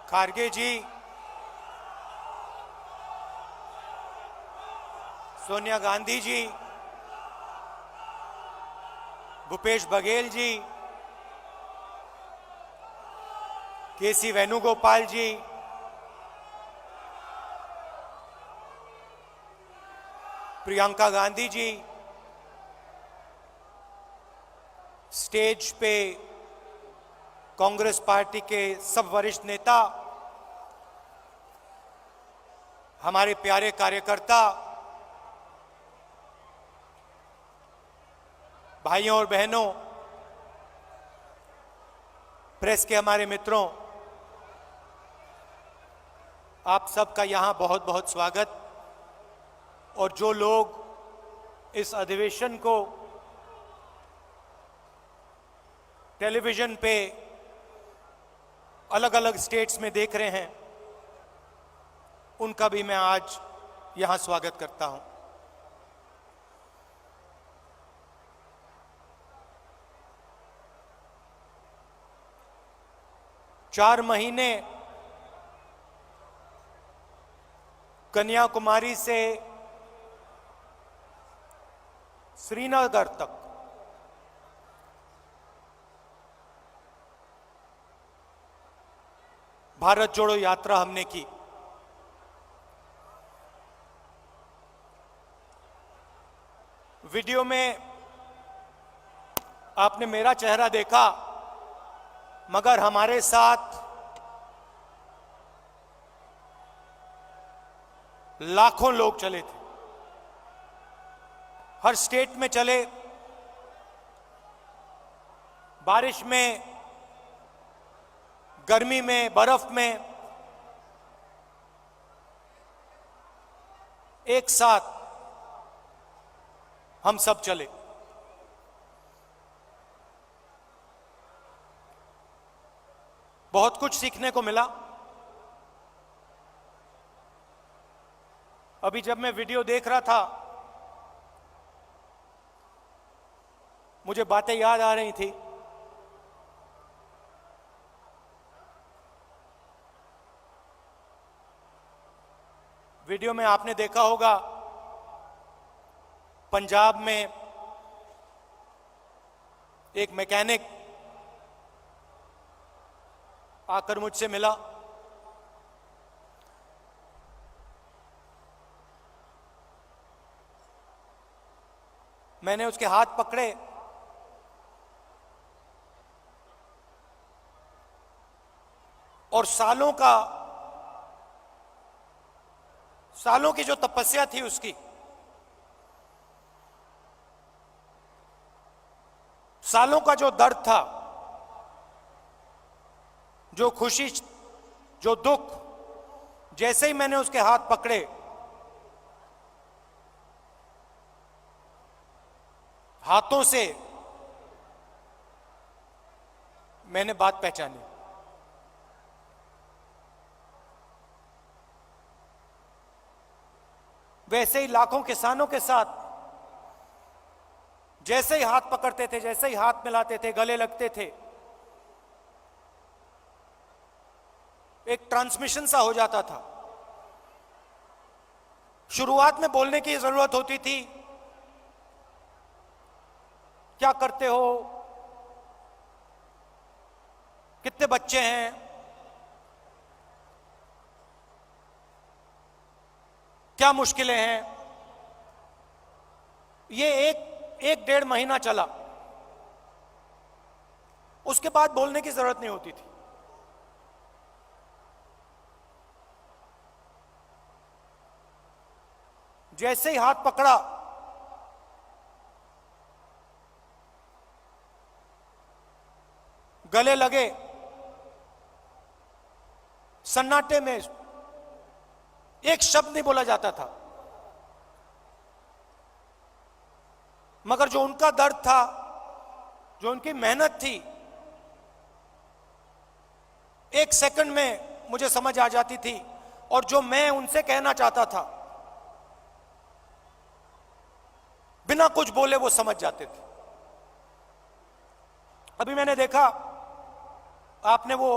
खारगे जी, सोनिया गांधी जी, भूपेश बघेल जी, केसी वेणुगोपाल जी, Priyanka Gandhi ji, stage पे Congress party के सब वरिष्ठ नेता, हमारे प्यारे कार्यकर्ता, भाइयों और बहनों, प्रेस के हमारे मित्रों, आप सबका यहां बहुत बहुत स्वागत। और जो लोग इस अधिवेशन को टेलीविजन पे अलग अलग स्टेट्स में देख रहे हैं, उनका भी मैं आज यहां स्वागत करता हूं। चार महीने कन्याकुमारी से श्रीनगर तक भारत जोड़ो यात्रा हमने की। वीडियो में आपने मेरा चेहरा देखा, मगर हमारे साथ लाखों लोग चले थे। हर स्टेट में चले, बारिश में, गर्मी में, बर्फ में, एक साथ हम सब चले। बहुत कुछ सीखने को मिला। अभी जब मैं वीडियो देख रहा था, मुझे बातें याद आ रही थी। वीडियो में आपने देखा होगा, पंजाब में एक मैकेनिक आकर मुझसे मिला। मैंने उसके हाथ पकड़े और सालों की जो तपस्या थी उसकी, सालों का जो दर्द था, जो खुशी, जो दुख, जैसे ही मैंने उसके हाथ पकड़े, हाथों से मैंने बात पहचानी। वैसे ही लाखों किसानों के साथ जैसे ही हाथ पकड़ते थे, जैसे ही हाथ मिलाते थे, गले लगते थे, एक ट्रांसमिशन सा हो जाता था। शुरुआत में बोलने की जरूरत होती थी, क्या करते हो, कितने बच्चे हैं, क्या मुश्किलें हैं। ये एक डेढ़ महीना चला, उसके बाद बोलने की जरूरत नहीं होती थी। जैसे ही हाथ पकड़ा, गले लगे, सन्नाटे में एक शब्द नहीं बोला जाता था, मगर जो उनका दर्द था, जो उनकी मेहनत थी, एक सेकंड में मुझे समझ आ जाती थी। और जो मैं उनसे कहना चाहता था, बिना कुछ बोले वो समझ जाते थे। अभी मैंने देखा, आपने वो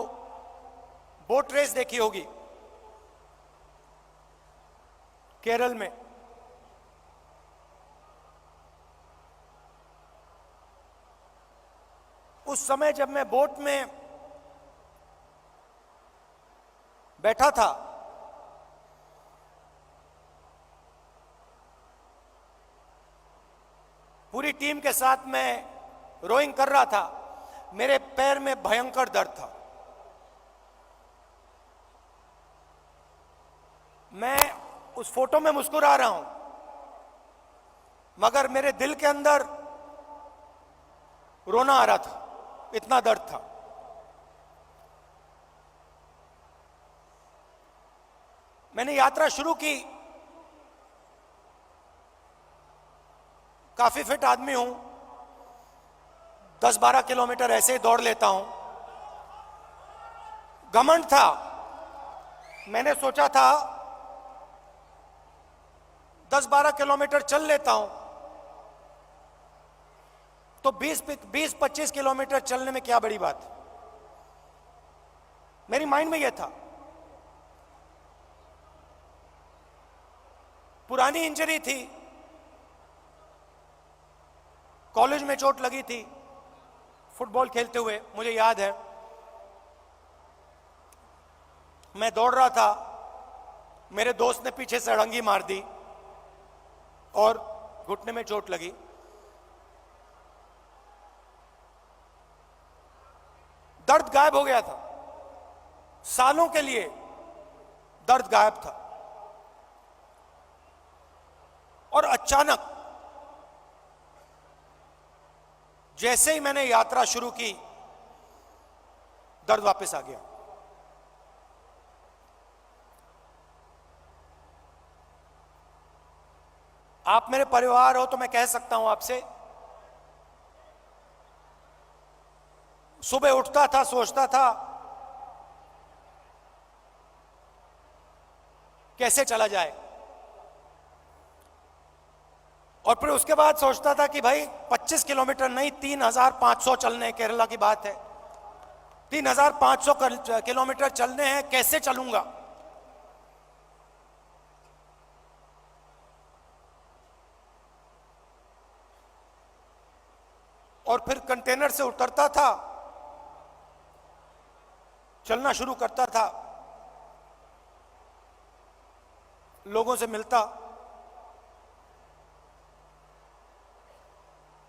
बोट रेस देखी होगी केरल में। उस समय जब मैं बोट में बैठा था, पूरी टीम के साथ मैं रोइंग कर रहा था, मेरे पैर में भयंकर दर्द था। मैं उस फोटो में मुस्कुरा रहा हूं, मगर मेरे दिल के अंदर रोना आ रहा था, इतना दर्द था। मैंने यात्रा शुरू की, काफी फिट आदमी हूं, 10-12 किलोमीटर ऐसे ही दौड़ लेता हूं। घमंड था, मैंने सोचा था 10-12 किलोमीटर चल लेता हूं तो 20-25 किलोमीटर चलने में क्या बड़ी बात। मेरी माइंड में यह था। पुरानी इंजरी थी, कॉलेज में चोट लगी थी फुटबॉल खेलते हुए, मुझे याद है। मैं दौड़ रहा था, मेरे दोस्त ने पीछे से अड़ंगी मार दी और घुटने में चोट लगी। दर्द गायब हो गया था, सालों के लिए दर्द गायब था। और अचानक जैसे ही मैंने यात्रा शुरू की, दर्द वापस आ गया। आप मेरे परिवार हो तो मैं कह सकता हूं आपसे, सुबह उठता था, सोचता था कैसे चला जाए, और फिर उसके बाद सोचता था कि भाई 25 किलोमीटर नहीं, 3,500 चलने हैं, केरला की बात है, 3,500 किलोमीटर चलने हैं, कैसे चलूंगा। और फिर कंटेनर से उतरता था, चलना शुरू करता था, लोगों से मिलता।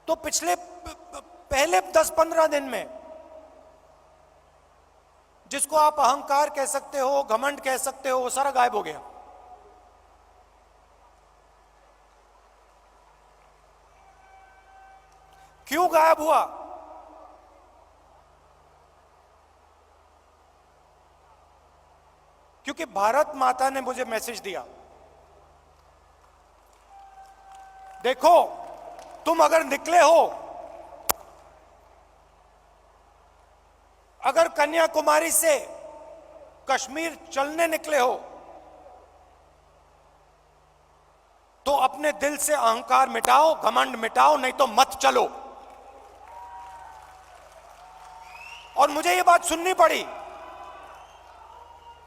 तो पिछले पहले 10-15 दिन में, जिसको आप अहंकार कह सकते हो, घमंड कह सकते हो, वो सारा गायब हो गया। क्यों गायब हुआ? क्योंकि भारत माता ने मुझे मैसेज दिया, देखो तुम अगर निकले हो, अगर कन्याकुमारी से कश्मीर चलने निकले हो, तो अपने दिल से अहंकार मिटाओ, घमंड मिटाओ, नहीं तो मत चलो। और मुझे ये बात सुननी पड़ी,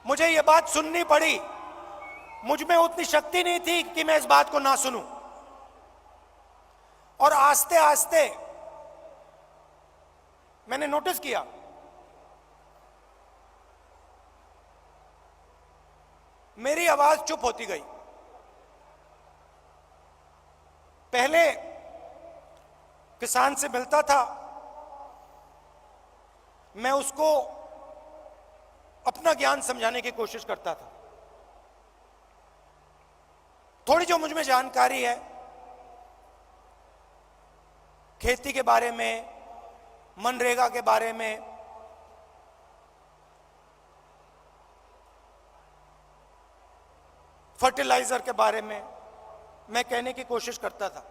मुझे ये बात सुननी पड़ी। मुझ में उतनी शक्ति नहीं थी कि मैं इस बात को ना सुनूं। और आस्ते आस्ते मैंने नोटिस किया, मेरी आवाज चुप होती गई। पहले किसान से मिलता था, मैं उसको अपना ज्ञान समझाने की कोशिश करता था। थोड़ी जो मुझ में जानकारी है खेती के बारे में, मनरेगा के बारे में, फर्टिलाइजर के बारे में, मैं कहने की कोशिश करता था।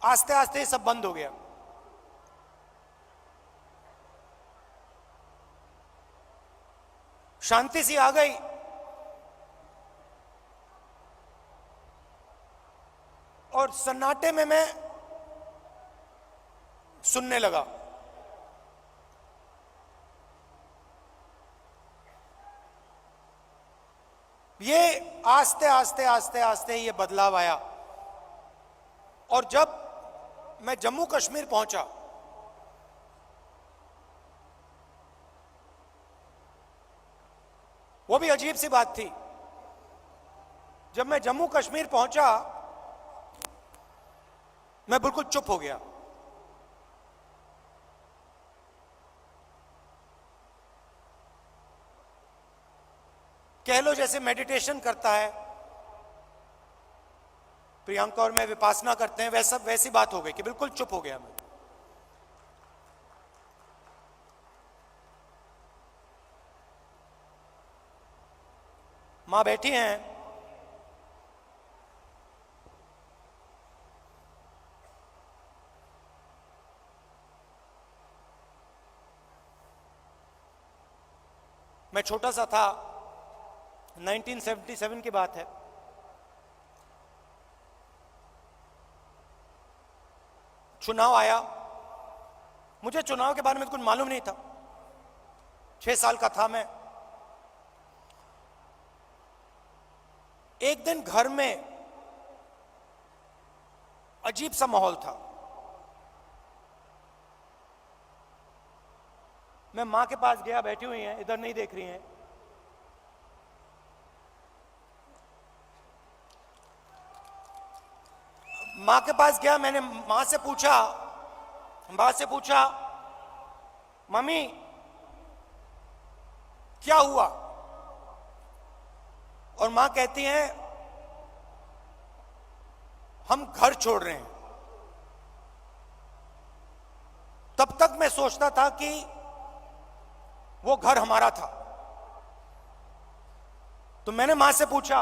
आस्ते आस्ते ये सब बंद हो गया। शांति सी आ गई। और सन्नाटे में मैं सुनने लगा। ये आस्ते आस्ते आस्ते आस्ते ये बदलाव आया। और जब मैं जम्मू कश्मीर पहुंचा, वो भी अजीब सी बात थी। जब मैं जम्मू कश्मीर पहुंचा, मैं बिल्कुल चुप हो गया। कह लो जैसे मेडिटेशन करता है प्रियंका और मैं, विपासना करते हैं, वैसी बात हो गई कि बिल्कुल चुप हो गया मैं। मां बैठी हैं, मैं छोटा सा था, 1977 की बात है। चुनाव आया, मुझे चुनाव के बारे में कुछ मालूम नहीं था, 6 साल का था मैं। एक दिन घर में अजीब सा माहौल था। मैं मां के पास गया, बैठी हुई हैं, इधर नहीं देख रही हैं। मां के पास गया, मैंने मां से पूछा मम्मी क्या हुआ? और मां कहती हैं हम घर छोड़ रहे हैं। तब तक मैं सोचता था कि वो घर हमारा था। तो मैंने मां से पूछा,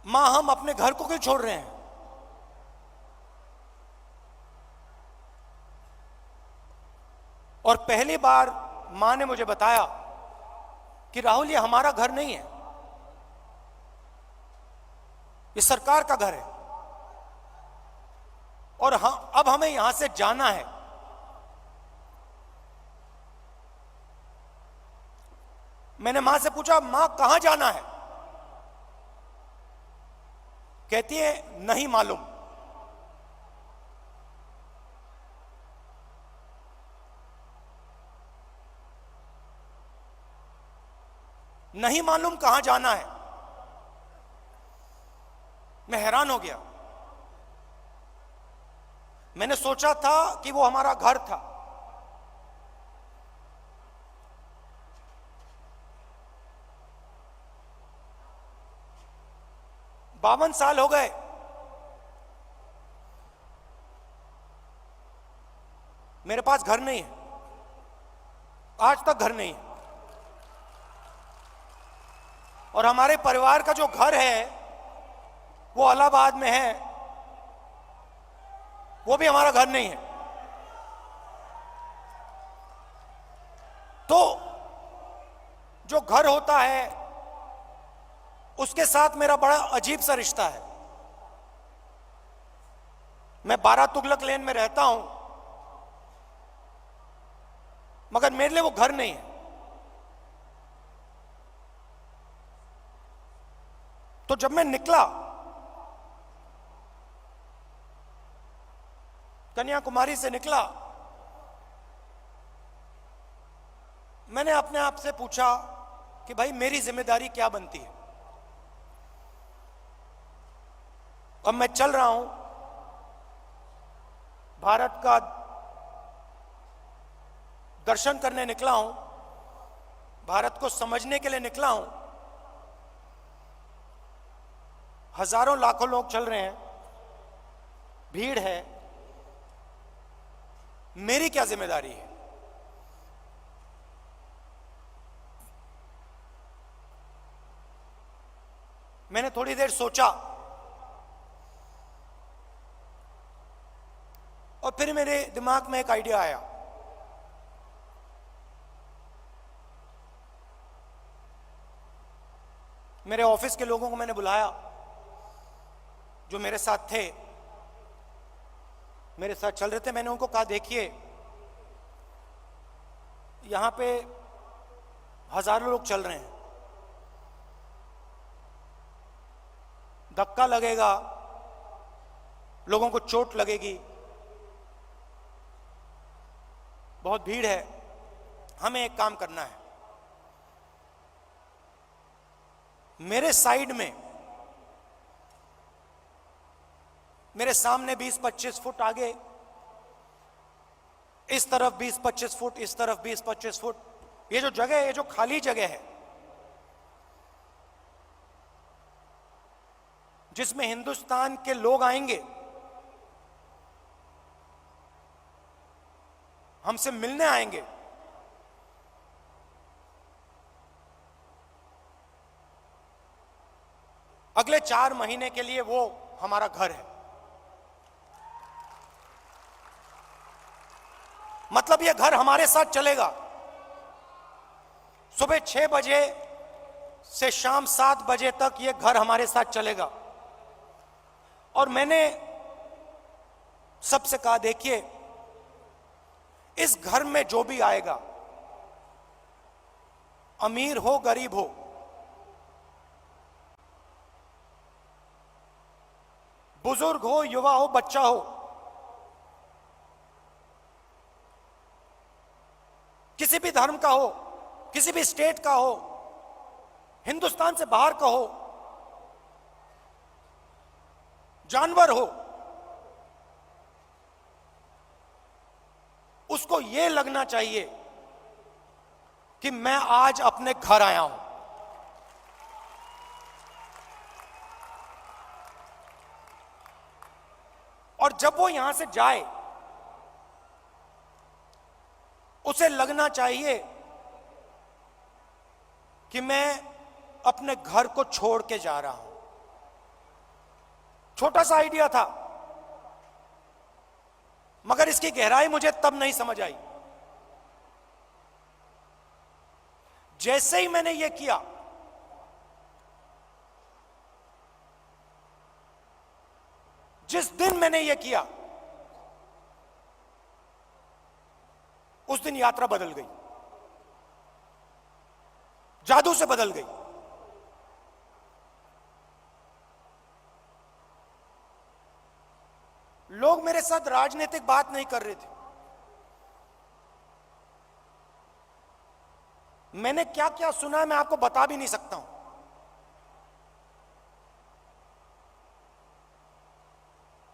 मां हम अपने घर को क्यों छोड़ रहे हैं? और पहली बार मां ने मुझे बताया कि राहुल ये हमारा घर नहीं है, ये सरकार का घर है और अब हमें यहां से जाना है। मैंने मां से पूछा, मां कहां जाना है? कहती है नहीं मालूम। नहीं मालूम कहां जाना है। मैं हैरान हो गया। मैंने सोचा था कि वो हमारा घर था। बावन साल हो गए, मेरे पास घर नहीं है, आज तक घर नहीं है। और हमारे परिवार का जो घर है वो इलाहाबाद में है, वो भी हमारा घर नहीं है। तो जो घर होता है उसके साथ मेरा बड़ा अजीब सा रिश्ता है। मैं 12 तुगलक लेन में रहता हूं, मगर मेरे लिए वो घर नहीं है। तो जब मैं निकला, कन्याकुमारी से निकला, मैंने अपने आप से पूछा कि भाई मेरी जिम्मेदारी क्या बनती है। अब मैं चल रहा हूं, भारत का दर्शन करने निकला हूं, भारत को समझने के लिए निकला हूं। हजारों लाखों लोग चल रहे हैं, भीड़ है, मेरी क्या जिम्मेदारी है? मैंने थोड़ी देर सोचा और फिर मेरे दिमाग में एक आइडिया आया। मेरे ऑफिस के लोगों को मैंने बुलाया जो मेरे साथ थे, मेरे साथ चल रहे थे, मैंने उनको कहा देखिए यहां पे हजारों लोग चल रहे हैं, धक्का लगेगा, लोगों को चोट लगेगी, बहुत भीड़ है, हमें एक काम करना है, मेरे साइड में, मेरे सामने 20-25 फुट आगे, इस तरफ 20-25 फुट, इस तरफ 20-25 फुट, ये जो जगह है, ये जो खाली जगह है जिसमें हिंदुस्तान के लोग आएंगे, हमसे मिलने आएंगे, अगले 4 महीने के लिए वो हमारा घर है। मतलब ये घर हमारे साथ चलेगा। सुबह 6 बजे से शाम 7 बजे तक ये घर हमारे साथ चलेगा। और मैंने सबसे कहा देखिए इस घर में जो भी आएगा, अमीर हो गरीब हो, बुजुर्ग हो युवा हो बच्चा हो, किसी भी धर्म का हो, किसी भी स्टेट का हो, हिंदुस्तान से बाहर का हो, जानवर हो, उसको यह लगना चाहिए कि मैं आज अपने घर आया हूं। और जब वो यहां से जाए उसे लगना चाहिए कि मैं अपने घर को छोड़ के जा रहा हूं। छोटा सा आइडिया था, मगर इसकी गहराई मुझे तब नहीं समझ आई। जैसे ही मैंने यह किया, जिस दिन मैंने यह किया, उस दिन यात्रा बदल गई, जादू से बदल गई। लोग मेरे साथ राजनीतिक बात नहीं कर रहे थे। मैंने क्या क्या सुना है मैं आपको बता भी नहीं सकता हूं।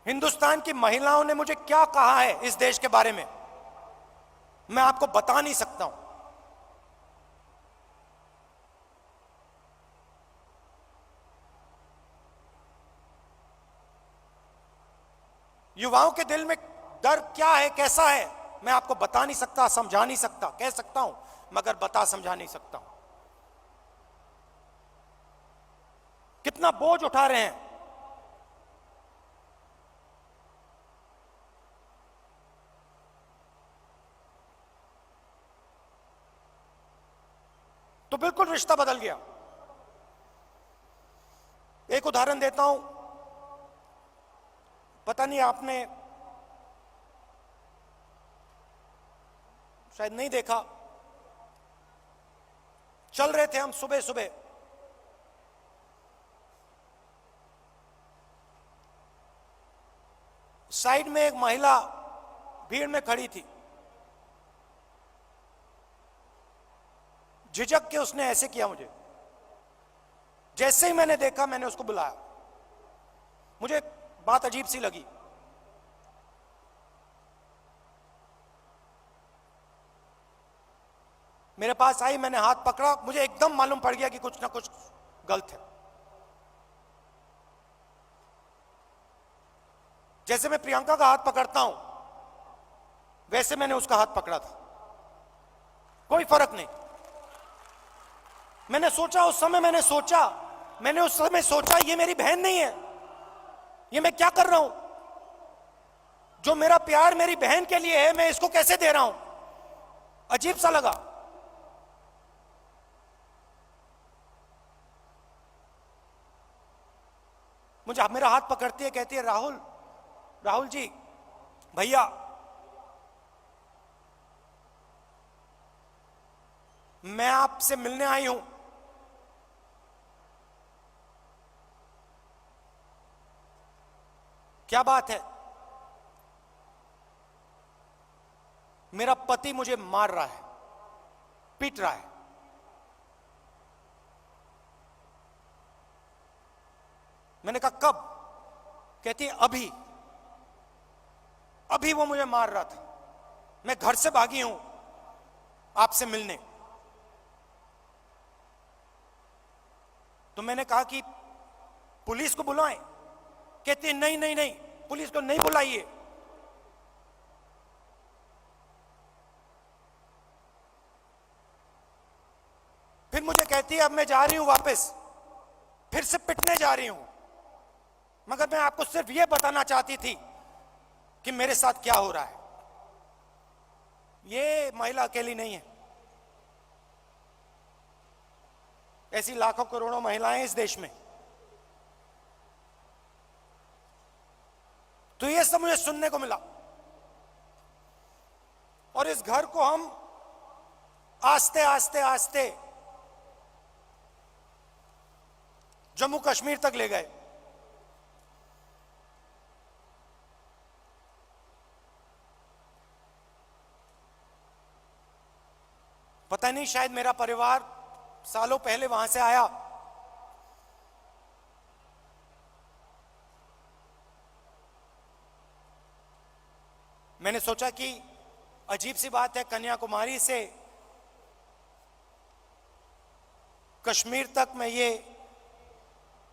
हिंदुस्तान की महिलाओं ने मुझे क्या कहा है इस देश के बारे में, मैं आपको बता नहीं सकता हूं। युवाओं के दिल में डर क्या है, कैसा है, मैं आपको बता नहीं सकता, समझा नहीं सकता। कह सकता हूं मगर बता समझा नहीं सकता हूं। कितना बोझ उठा रहे हैं। तो बिल्कुल रिश्ता बदल गया। एक उदाहरण देता हूं, पता नहीं आपने शायद नहीं देखा। चल रहे थे हम सुबह सुबह, साइड में एक महिला भीड़ में खड़ी थी। झिझक के उसने ऐसे किया मुझे। जैसे ही मैंने देखा मैंने उसको बुलाया। मुझे बात अजीब सी लगी। मेरे पास आई, मैंने हाथ पकड़ा, मुझे एकदम मालूम पड़ गया कि कुछ ना कुछ गलत है। जैसे मैं प्रियंका का हाथ पकड़ता हूं वैसे मैंने उसका हाथ पकड़ा था, कोई फर्क नहीं। मैंने सोचा उस समय, मैंने उस समय सोचा ये मेरी बहन नहीं है, ये मैं क्या कर रहा हूं? जो मेरा प्यार मेरी बहन के लिए है मैं इसको कैसे दे रहा हूं? अजीब सा लगा। मुझे मेरा हाथ पकड़ती है, कहती है राहुल, राहुल जी भैया मैं आपसे मिलने आई हूं। क्या बात है? मेरा पति मुझे मार रहा है, पीट रहा है। मैंने कहा कब? कहती है अभी अभी वो मुझे मार रहा था, मैं घर से भागी हूं आपसे मिलने। तो मैंने कहा कि पुलिस को बुलाएं। कहती है नहीं नहीं नहीं, पुलिस को नहीं बुलाइए। फिर मुझे कहती है अब मैं जा रही हूं वापस, फिर से पिटने जा रही हूं। मगर मैं आपको सिर्फ यह बताना चाहती थी कि मेरे साथ क्या हो रहा है। ये महिला अकेली नहीं है, ऐसी लाखों करोड़ों महिलाएं इस देश में। तो ये सब मुझे सुनने को मिला। और इस घर को हम आस्ते आस्ते आस्ते जम्मू कश्मीर तक ले गए। पता नहीं, शायद मेरा परिवार सालों पहले वहां से आया। मैंने सोचा कि अजीब सी बात है, कन्याकुमारी से कश्मीर तक मैं ये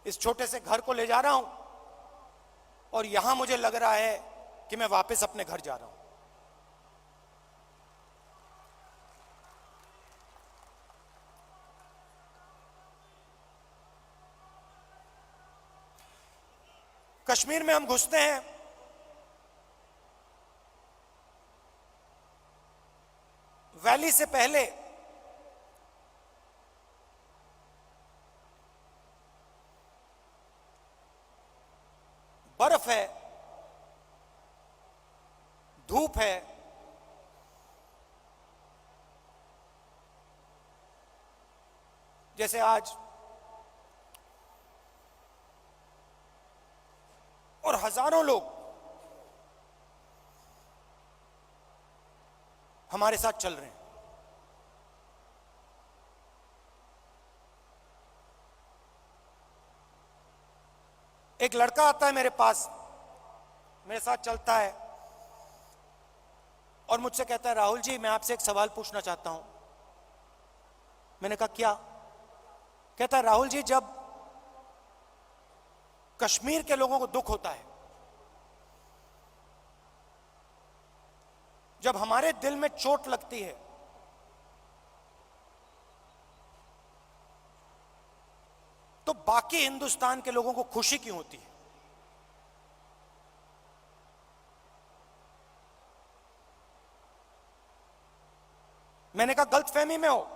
इस छोटे से घर को ले जा रहा हूं और यहां मुझे लग रहा है कि मैं वापस अपने घर जा रहा हूं। कश्मीर में हम घुसते हैं, वैली से पहले बर्फ है, धूप है, जैसे आज, और हजारों लोग हमारे साथ चल रहे हैं। एक लड़का आता है मेरे पास, मेरे साथ चलता है और मुझसे कहता है राहुल जी मैं आपसे एक सवाल पूछना चाहता हूं। मैंने कहा क्या? कहता है राहुल जी जब कश्मीर के लोगों को दुख होता है, जब हमारे दिल में चोट लगती है, तो बाकी हिंदुस्तान के लोगों को खुशी क्यों होती है? मैंने कहा गलतफहमी में हो,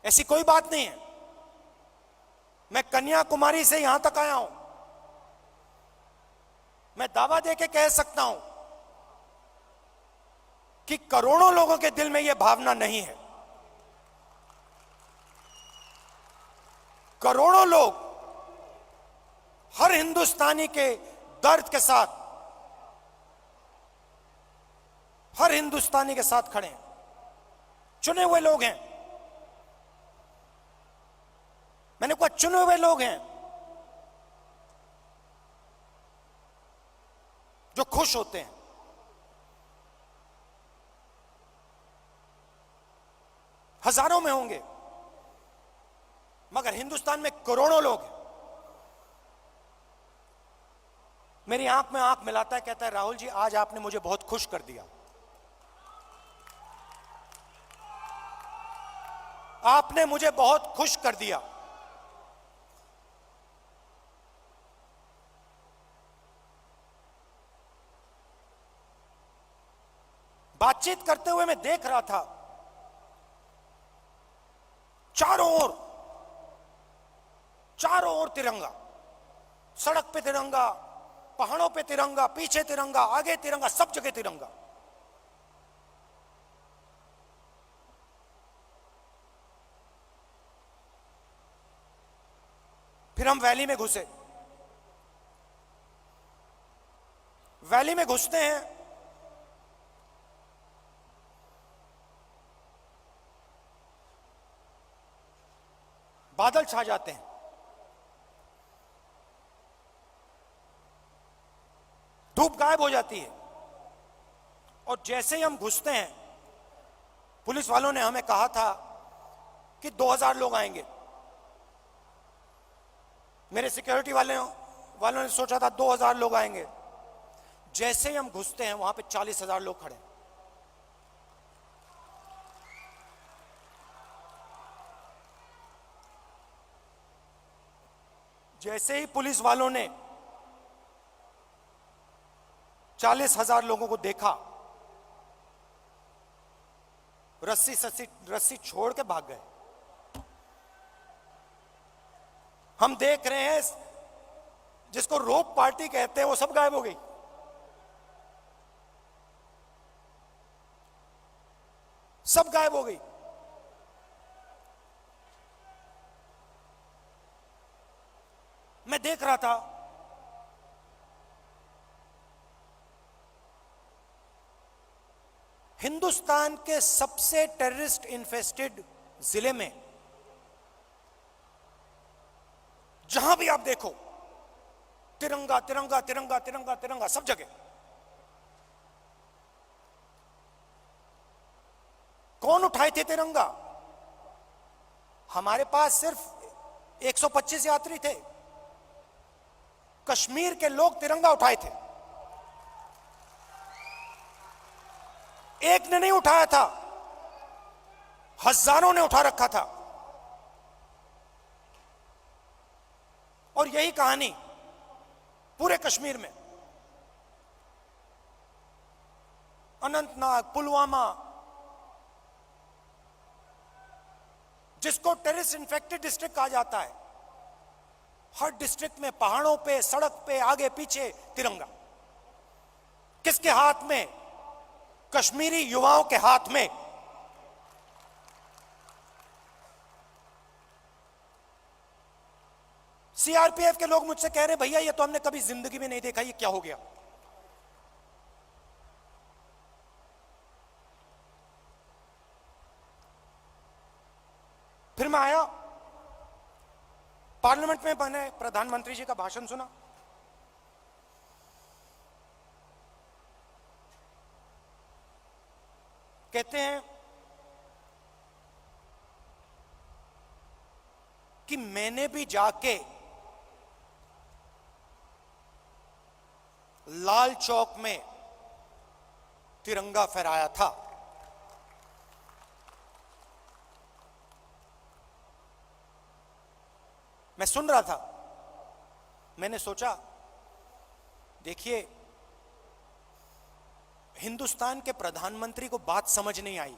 ऐसी कोई बात नहीं है। मैं कन्याकुमारी से यहां तक आया हूं, मैं दावा देके कह सकता हूं कि करोड़ों लोगों के दिल में यह भावना नहीं है। करोड़ों लोग हर हिंदुस्तानी के दर्द के साथ, हर हिंदुस्तानी के साथ खड़े हैं। चुने हुए लोग हैं। मैंने कहा चुने हुए लोग हैं जो खुश होते हैं। हजारों में होंगे, मगर हिंदुस्तान में करोड़ों लोग हैं। मेरी आंख में आंख मिलाता है, कहता है राहुल जी आज आपने मुझे बहुत खुश कर दिया, आपने मुझे बहुत खुश कर दिया। बातचीत करते हुए मैं देख रहा था चारों ओर तिरंगा, सड़क पे तिरंगा, पहाड़ों पे तिरंगा, पीछे तिरंगा, आगे तिरंगा, सब जगह तिरंगा। फिर हम वैली में घुसे। वैली में घुसते हैं, बादल छा जाते हैं, धूप गायब हो जाती है, और जैसे ही हम घुसते हैं, पुलिस वालों ने हमें कहा था कि 2000 लोग आएंगे। मेरे सिक्योरिटी वालों ने सोचा था 2000 लोग आएंगे। जैसे ही हम घुसते हैं, वहां पे 40,000 लोग खड़े। जैसे ही पुलिस वालों ने 40,000 लोगों को देखा, रस्सी छोड़ के भाग गए। हम देख रहे हैं, जिसको रोप पार्टी कहते हैं, वो सब गायब हो गई। सब गायब हो गई। मैं देख रहा था, हिंदुस्तान के सबसे टेररिस्ट इन्फेस्टेड जिले में जहां भी आप देखो, तिरंगा तिरंगा तिरंगा तिरंगा तिरंगा, सब जगह। कौन उठाए थे तिरंगा? हमारे पास सिर्फ 125 यात्री थे। कश्मीर के लोग तिरंगा उठाए थे। एक ने नहीं उठाया था, हजारों ने उठा रखा था। और यही कहानी पूरे कश्मीर में, अनंतनाग, पुलवामा, जिसको टेररिस्ट इन्फेक्टेड डिस्ट्रिक्ट कहा जाता है, हर डिस्ट्रिक्ट में पहाड़ों पे, सड़क पे, आगे पीछे तिरंगा। किसके हाथ में? कश्मीरी युवाओं के हाथ में। सीआरपीएफ के लोग मुझसे कह रहे हैं, भैया ये तो हमने कभी जिंदगी में नहीं देखा, ये क्या हो गया? फिर मैं आया, पार्लियामेंट में मैंने प्रधानमंत्री जी का भाषण सुना। कहते हैं कि मैंने भी जाके लाल चौक में तिरंगा फहराया था। मैं सुन रहा था, मैंने सोचा, देखिए, हिंदुस्तान के प्रधानमंत्री को बात समझ नहीं आई,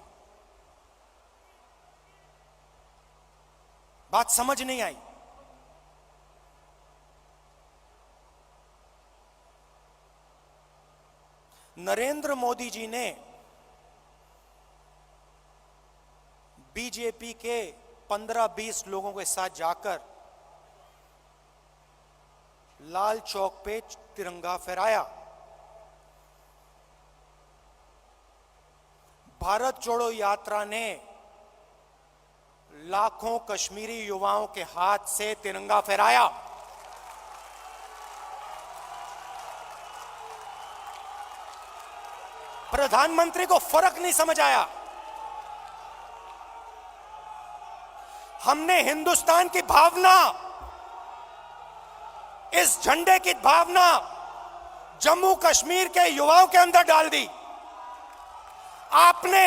बात समझ नहीं आई। नरेंद्र मोदी जी ने बीजेपी के 15-20 लोगों के साथ जाकर लाल चौक पे तिरंगा फहराया। भारत जोड़ो यात्रा ने लाखों कश्मीरी युवाओं के हाथ से तिरंगा फहराया। प्रधानमंत्री को फर्क नहीं समझ आया। हमने हिंदुस्तान की भावना, इस झंडे की भावना जम्मू कश्मीर के युवाओं के अंदर डाल दी। आपने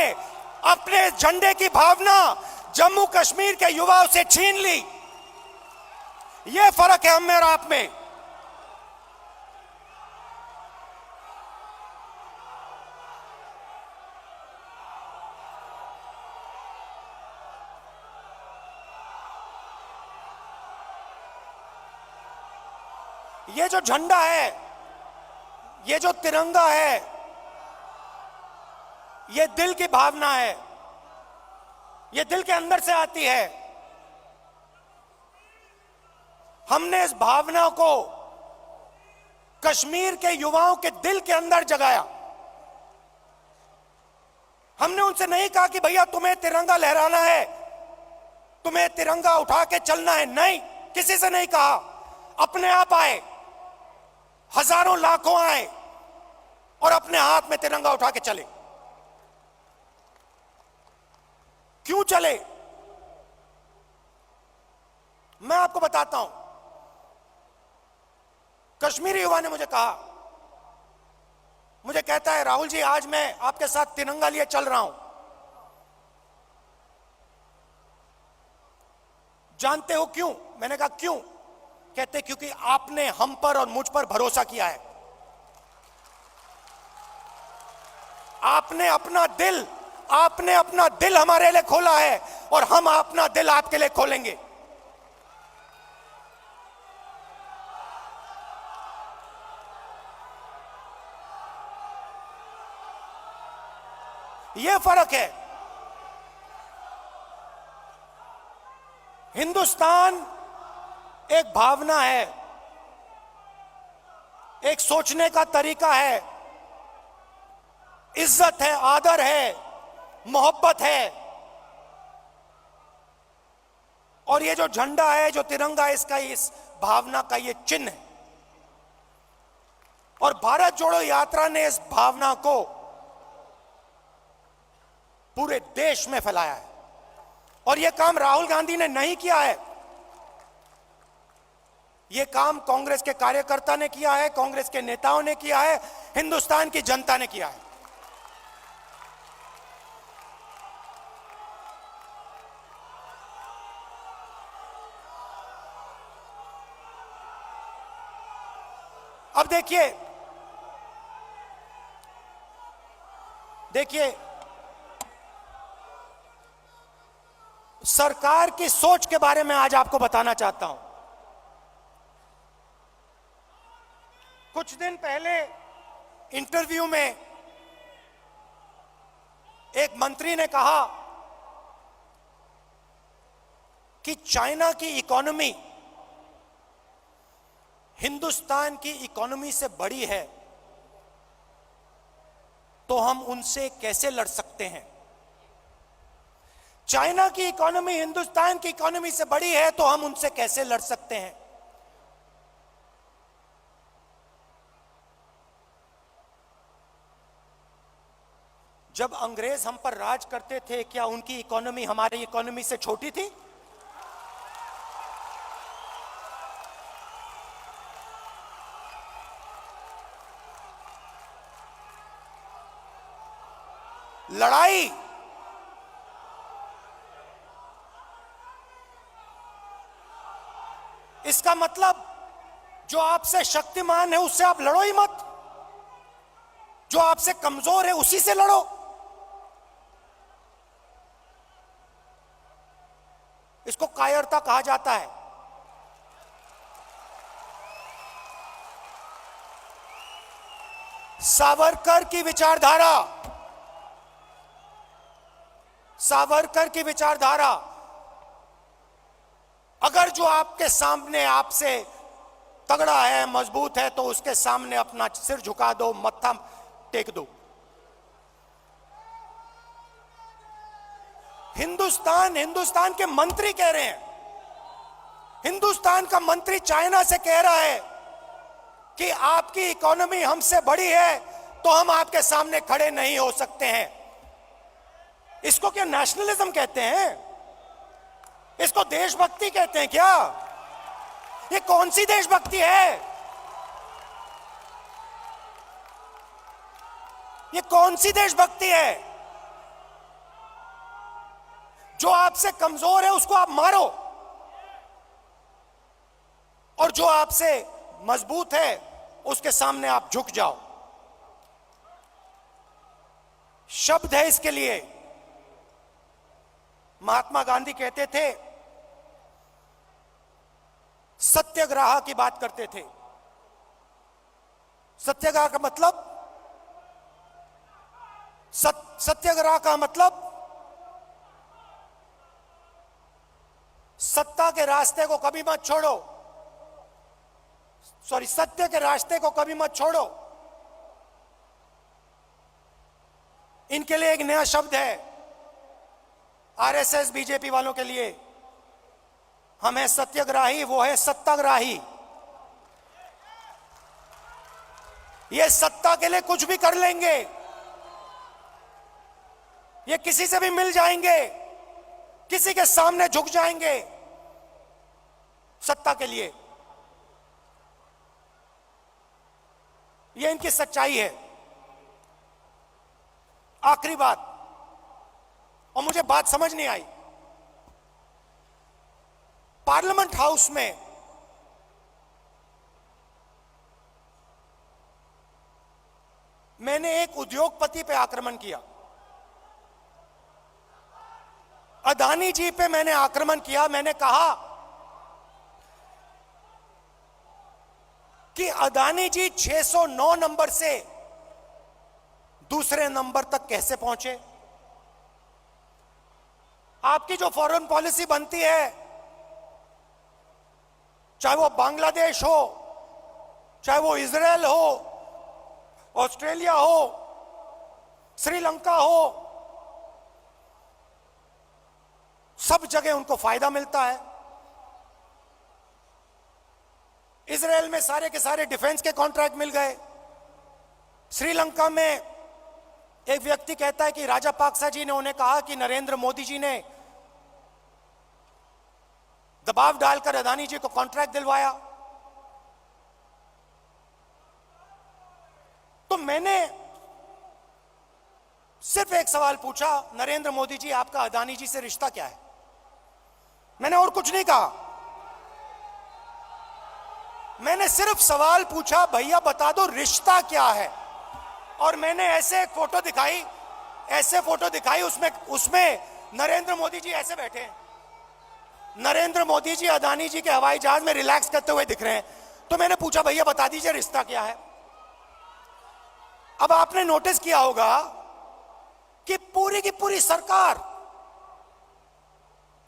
अपने झंडे की भावना जम्मू कश्मीर के युवाओं से छीन ली। यह फर्क है हम में और आप में। ये जो झंडा है, ये जो तिरंगा है, ये दिल की भावना है, ये दिल के अंदर से आती है। हमने इस भावना को कश्मीर के युवाओं के दिल के अंदर जगाया। हमने उनसे नहीं कहा कि भैया तुम्हें तिरंगा लहराना है, तुम्हें तिरंगा उठा के चलना है, नहीं, किसी से नहीं कहा। अपने आप आए, हजारों लाखों आए और अपने हाथ में तिरंगा उठा के चले। क्यों चले? मैं आपको बताता हूं। कश्मीरी युवा ने मुझे कहा, मुझे कहता है राहुल जी आज मैं आपके साथ तिरंगा लिए चल रहा हूं। जानते हो क्यों? मैंने कहा क्यों? कहते क्योंकि आपने हम पर और मुझ पर भरोसा किया है। आपने अपना दिल हमारे लिए खोला है और हम अपना दिल आपके लिए खोलेंगे। यह फर्क है। हिंदुस्तान एक भावना है, एक सोचने का तरीका है, इज्जत है, आदर है, मोहब्बत है। और ये जो झंडा है, जो तिरंगा है, इसका इस भावना का ये चिन्ह है। और भारत जोड़ो यात्रा ने इस भावना को पूरे देश में फैलाया है। और यह काम राहुल गांधी ने नहीं किया है, यह काम कांग्रेस के कार्यकर्ता ने किया है, कांग्रेस के नेताओं ने किया है, हिंदुस्तान की जनता ने किया है। अब देखिए सरकार की सोच के बारे में आज आपको बताना चाहता हूं। कुछ दिन पहले इंटरव्यू में एक मंत्री ने कहा कि चाइना की इकोनॉमी हिंदुस्तान की इकोनॉमी से बड़ी है, तो हम उनसे कैसे लड़ सकते हैं। चाइना की इकोनॉमी हिंदुस्तान की इकोनॉमी से बड़ी है, तो हम उनसे कैसे लड़ सकते हैं। जब अंग्रेज हम पर राज करते थे, क्या उनकी इकोनॉमी हमारी इकोनॉमी से छोटी थी? लड़ाई इसका मतलब जो आपसे शक्तिमान है उससे आप लड़ो ही मत, जो आपसे कमजोर है उसी से लड़ो। इसको कायरता कहा जाता है। सावरकर की विचारधारा, अगर जो आपके सामने आपसे तगड़ा है, मजबूत है, तो उसके सामने अपना सिर झुका दो, मत्था टेक दो। हिंदुस्तान के मंत्री कह रहे हैं, हिंदुस्तान का मंत्री चाइना से कह रहा है कि आपकी इकोनॉमी हमसे बड़ी है, तो हम आपके सामने खड़े नहीं हो सकते हैं। इसको क्या नेशनलिज्म कहते हैं? इसको देशभक्ति कहते हैं क्या? ये कौन सी देशभक्ति है? ये कौन सी देशभक्ति है? जो आपसे कमजोर है उसको आप मारो, और जो आपसे मजबूत है उसके सामने आप झुक जाओ। शब्द है इसके लिए। महात्मा गांधी कहते थे, सत्याग्रह की बात करते थे। सत्याग्रह का मतलब, सत्याग्रह का मतलब सत्ता के रास्ते को कभी मत छोड़ो, सॉरी, सत्य के रास्ते को कभी मत छोड़ो। इनके लिए एक नया शब्द है, आरएसएस बीजेपी वालों के लिए। हम है सत्याग्राही, वो है सत्ताग्राही। ये सत्ता के लिए कुछ भी कर लेंगे, ये किसी से भी मिल जाएंगे, किसी के सामने झुक जाएंगे सत्ता के लिए। ये इनकी सच्चाई है। आखिरी बात, और मुझे बात समझ नहीं आई, पार्लियामेंट हाउस में मैंने एक उद्योगपति पे आक्रमण किया, अदानी जी पे मैंने आक्रमण किया। मैंने कहा कि अदानी जी 609 नंबर से दूसरे नंबर तक कैसे पहुंचे। आपकी जो फॉरेन पॉलिसी बनती है, चाहे वो बांग्लादेश हो, चाहे वो इजराइल हो, ऑस्ट्रेलिया हो, श्रीलंका हो, सब जगह उनको फायदा मिलता है। इजराइल में सारे के सारे डिफेंस के कॉन्ट्रैक्ट मिल गए। श्रीलंका में एक व्यक्ति कहता है कि राजापाक्सा जी ने उन्हें कहा कि नरेंद्र मोदी जी ने दबाव डालकर अदानी जी को कॉन्ट्रैक्ट दिलवाया। तो मैंने सिर्फ एक सवाल पूछा, नरेंद्र मोदी जी, आपका अदानी जी से रिश्ता क्या है? मैंने और कुछ नहीं कहा, मैंने सिर्फ सवाल पूछा, भैया बता दो रिश्ता क्या है। और मैंने ऐसे एक फोटो दिखाई, उसमें नरेंद्र मोदी जी ऐसे बैठे हैं। नरेंद्र मोदी जी अदानी जी के हवाई जहाज में रिलैक्स करते हुए दिख रहे हैं। तो मैंने पूछा, भैया बता दीजिए रिश्ता क्या है। अब आपने नोटिस किया होगा कि पूरी की पूरी सरकार,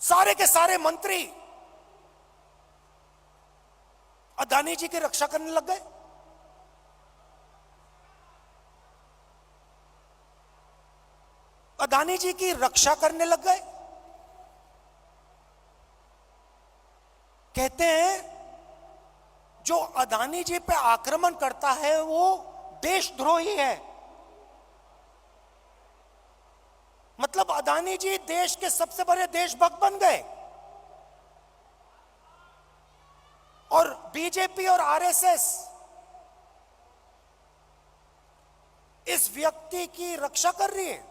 सारे के सारे मंत्री अदानी जी की रक्षा करने लग गए। अदानी जी की रक्षा करने लग गए। कहते हैं जो अदानी जी पे आक्रमण करता है वो देशद्रोही है। मतलब अदानी जी देश के सबसे बड़े देशभक्त बन गए। और बीजेपी और आरएसएस इस व्यक्ति की रक्षा कर रही है।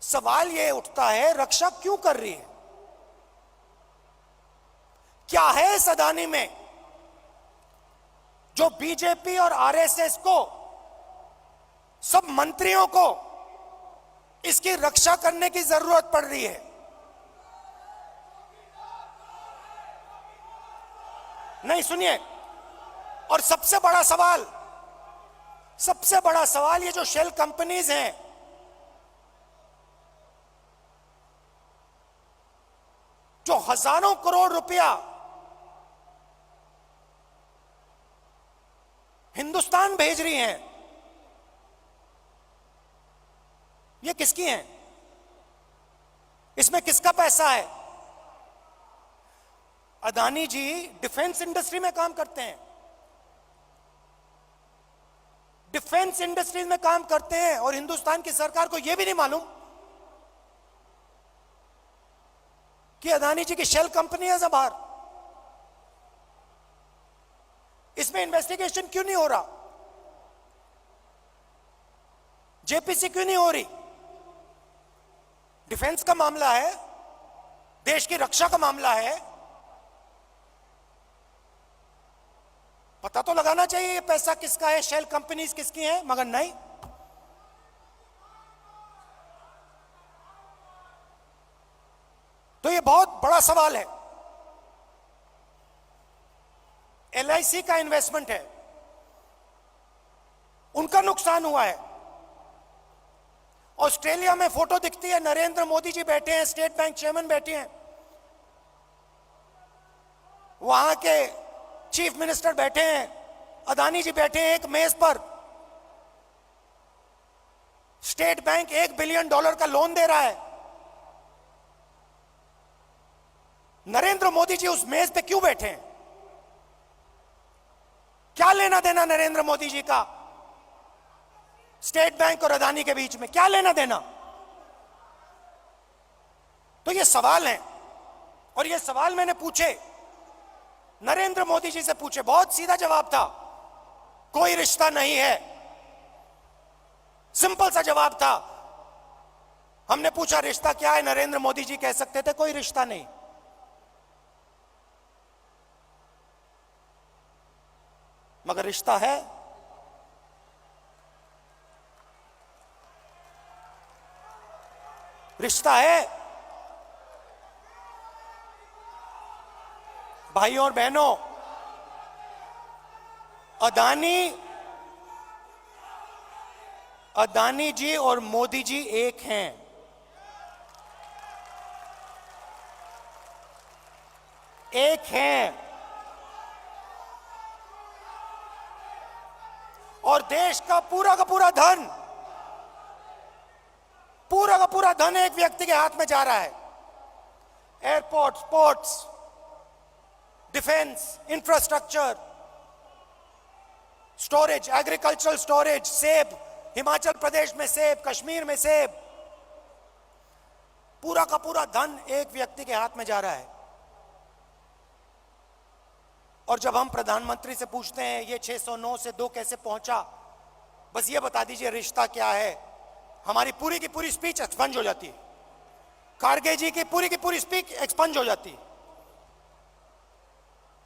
सवाल यह उठता है, रक्षा क्यों कर रही है? क्या है इस अदानी में जो बीजेपी और आरएसएस को, सब मंत्रियों को इसकी रक्षा करने की जरूरत पड़ रही है? नहीं, सुनिए, और सबसे बड़ा सवाल, ये जो शेल कंपनीज हैं, जो हजारों करोड़ रुपया हिंदुस्तान भेज रही हैं, ये किसकी हैं? इसमें किसका पैसा है? अदानी जी डिफेंस इंडस्ट्री में काम करते हैं, डिफेंस इंडस्ट्री में काम करते हैं, और हिंदुस्तान की सरकार को यह भी नहीं मालूम कि अदानी जी की शेल कंपनी है बाहर। इसमें इन्वेस्टिगेशन क्यों नहीं हो रहा? जेपीसी क्यों नहीं हो रही? डिफेंस का मामला है, देश की रक्षा का मामला है, पता तो लगाना चाहिए ये पैसा किसका है, शेल कंपनीज किसकी हैं, मगर नहीं। तो ये बहुत बड़ा सवाल है। एलआईसी का इन्वेस्टमेंट है, नुकसान हुआ है। ऑस्ट्रेलिया में फोटो दिखती है, नरेंद्र मोदी जी बैठे हैं, स्टेट बैंक चेयरमैन बैठे हैं, वहां के चीफ मिनिस्टर बैठे हैं, अदानी जी बैठे हैं एक मेज पर। स्टेट बैंक $1 बिलियन का लोन दे रहा है। नरेंद्र मोदी जी उस मेज पे क्यों बैठे हैं? क्या लेना देना नरेंद्र मोदी जी का स्टेट बैंक और अदानी के बीच में? क्या लेना देना? तो ये सवाल है, और ये सवाल मैंने पूछे, नरेंद्र मोदी जी से पूछे, बहुत सीधा जवाब था, कोई रिश्ता नहीं है। सिंपल सा जवाब था। हमने पूछा रिश्ता क्या है, नरेंद्र मोदी जी कह सकते थे कोई रिश्ता नहीं। मगर रिश्ता है। रिश्ता है। भाइयों और बहनों, अदानी जी और मोदी जी एक हैं। एक हैं। और देश का पूरा धन, पूरा का पूरा धन एक व्यक्ति के हाथ में जा रहा है। Airports, ports, defence, infrastructure, storage, agricultural storage, सेब, हिमाचल प्रदेश में सेब, कश्मीर में सेब, पूरा का पूरा धन एक व्यक्ति के हाथ में जा रहा है। और जब हम प्रधानमंत्री से पूछते हैं ये 609 से 2 कैसे पहुंचा, बस ये बता दीजिए रिश्ता क्या है, हमारी पूरी की पूरी स्पीच एक्सपंज हो जाती है। खारगे जी की पूरी स्पीच एक्सपंज हो जाती है।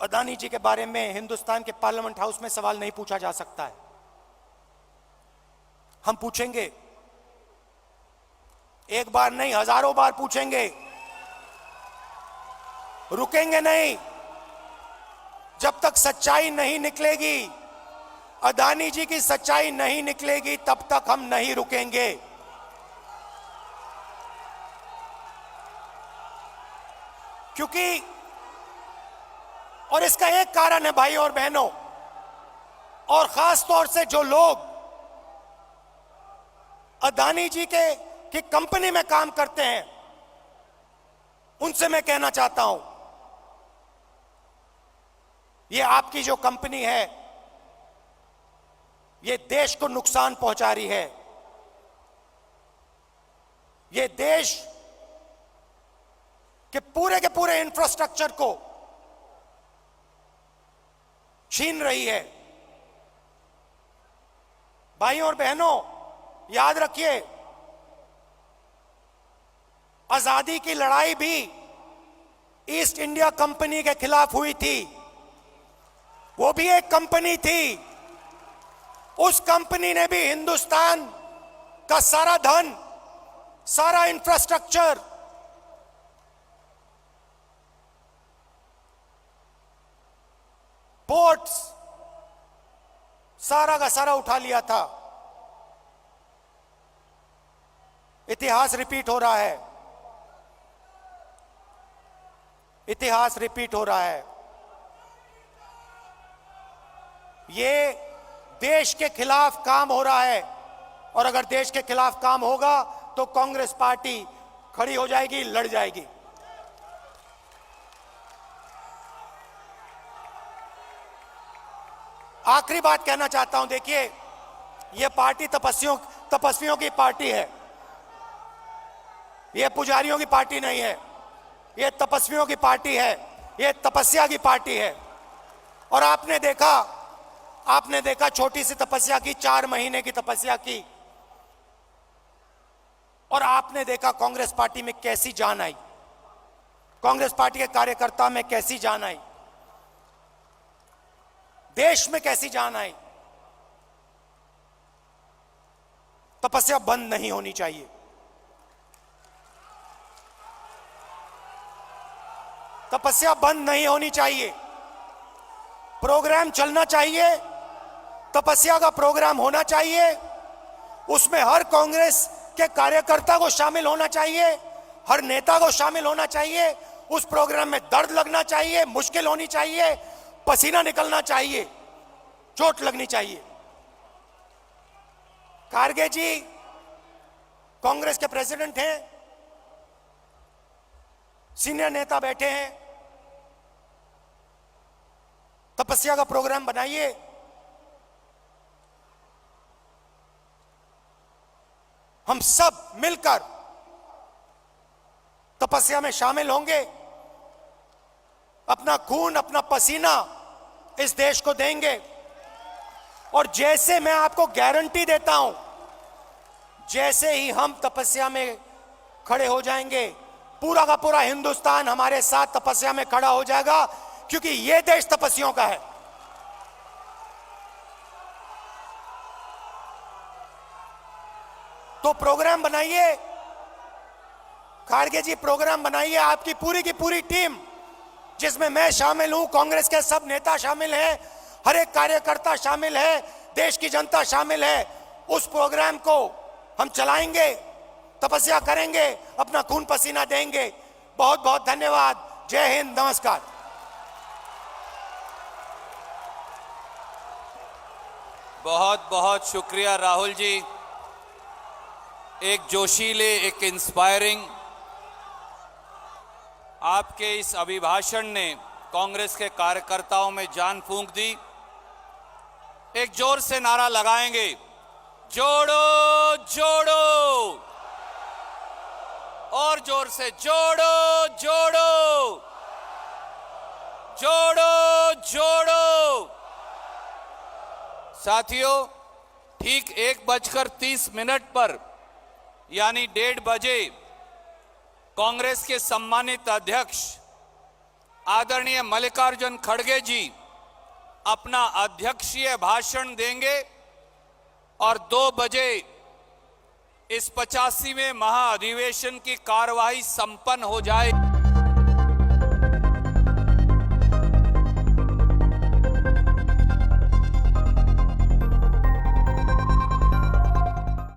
अदानी जी के बारे में हिंदुस्तान के पार्लियामेंट हाउस में सवाल नहीं पूछा जा सकता है। हम पूछेंगे, एक बार नहीं, हजारों बार पूछेंगे, रुकेंगे नहीं। जब तक सच्चाई नहीं निकलेगी, अदानी जी की सच्चाई नहीं निकलेगी, तब तक हम नहीं रुकेंगे। क्योंकि, और इसका एक कारण है भाई और बहनों, और खास तौर से जो लोग अदानी जी की कंपनी में काम करते हैं, उनसे मैं कहना चाहता हूं, ये आपकी जो कंपनी है, ये देश को नुकसान पहुंचा रही है। ये देश के पूरे इंफ्रास्ट्रक्चर को छीन रही है। भाइयों और बहनों, याद रखिए, आजादी की लड़ाई भी ईस्ट इंडिया कंपनी के खिलाफ हुई थी। वो भी एक कंपनी थी। उस कंपनी ने भी हिंदुस्तान का सारा धन, सारा इंफ्रास्ट्रक्चर, पोर्ट्स, सारा का सारा उठा लिया था। इतिहास रिपीट हो रहा है। इतिहास रिपीट हो रहा है। ये देश के खिलाफ काम हो रहा है, और अगर देश के खिलाफ काम होगा तो कांग्रेस पार्टी खड़ी हो जाएगी, लड़ जाएगी। आखिरी बात कहना चाहता हूं, देखिए, यह पार्टी तपस्वियों की पार्टी है। यह पुजारियों की पार्टी नहीं है। यह तपस्वियों की पार्टी है। यह तपस्या की पार्टी है। और आपने देखा छोटी सी तपस्या की, 4 महीने की तपस्या की, और आपने देखा कांग्रेस पार्टी में कैसी जान आई, कांग्रेस पार्टी के कार्यकर्ता में कैसी जान आई, देश में कैसी जान आई। तपस्या बंद नहीं होनी चाहिए। तपस्या बंद नहीं होनी चाहिए। प्रोग्राम चलना चाहिए, तपस्या का प्रोग्राम होना चाहिए, उसमें हर कांग्रेस के कार्यकर्ता को शामिल होना चाहिए, हर नेता को शामिल होना चाहिए। उस प्रोग्राम में दर्द लगना चाहिए, मुश्किल होनी चाहिए, पसीना निकलना चाहिए, चोट लगनी चाहिए। खारगे जी कांग्रेस के प्रेसिडेंट हैं, सीनियर नेता बैठे हैं, तपस्या का प्रोग्राम बनाइए। हम सब मिलकर तपस्या में शामिल होंगे, अपना खून अपना पसीना इस देश को देंगे। और जैसे मैं आपको गारंटी देता हूं, जैसे ही हम तपस्या में खड़े हो जाएंगे, पूरा का पूरा हिंदुस्तान हमारे साथ तपस्या में खड़ा हो जाएगा, क्योंकि यह देश तपस्वियों का है। तो प्रोग्राम बनाइए, खारगे जी प्रोग्राम बनाइए, आपकी पूरी की पूरी टीम, जिसमें मैं शामिल हूं, कांग्रेस के सब नेता शामिल हैं, हर एक कार्यकर्ता शामिल है, देश की जनता शामिल है। उस प्रोग्राम को हम चलाएंगे, तपस्या करेंगे, अपना खून पसीना देंगे। बहुत बहुत धन्यवाद। जय हिंद, नमस्कार। बहुत बहुत शुक्रिया राहुल जी। एक जोशीले, एक इंस्पायरिंग आपके इस अभिभाषण ने कांग्रेस के कार्यकर्ताओं में जान फूंक दी। एक जोर से नारा लगाएंगे, जोड़ो जोड़ो, और जोर से जोड़ो जोड़ो, जोड़ो जोड़ो। साथियों, ठीक 1:30 पर यानी 1:30 बजे कांग्रेस के सम्मानित अध्यक्ष आदरणीय मल्लिकार्जुन खड़गे जी अपना अध्यक्षीय भाषण देंगे और 2 बजे इस 85वें महाअधिवेशन की कार्यवाही संपन्न हो जाए।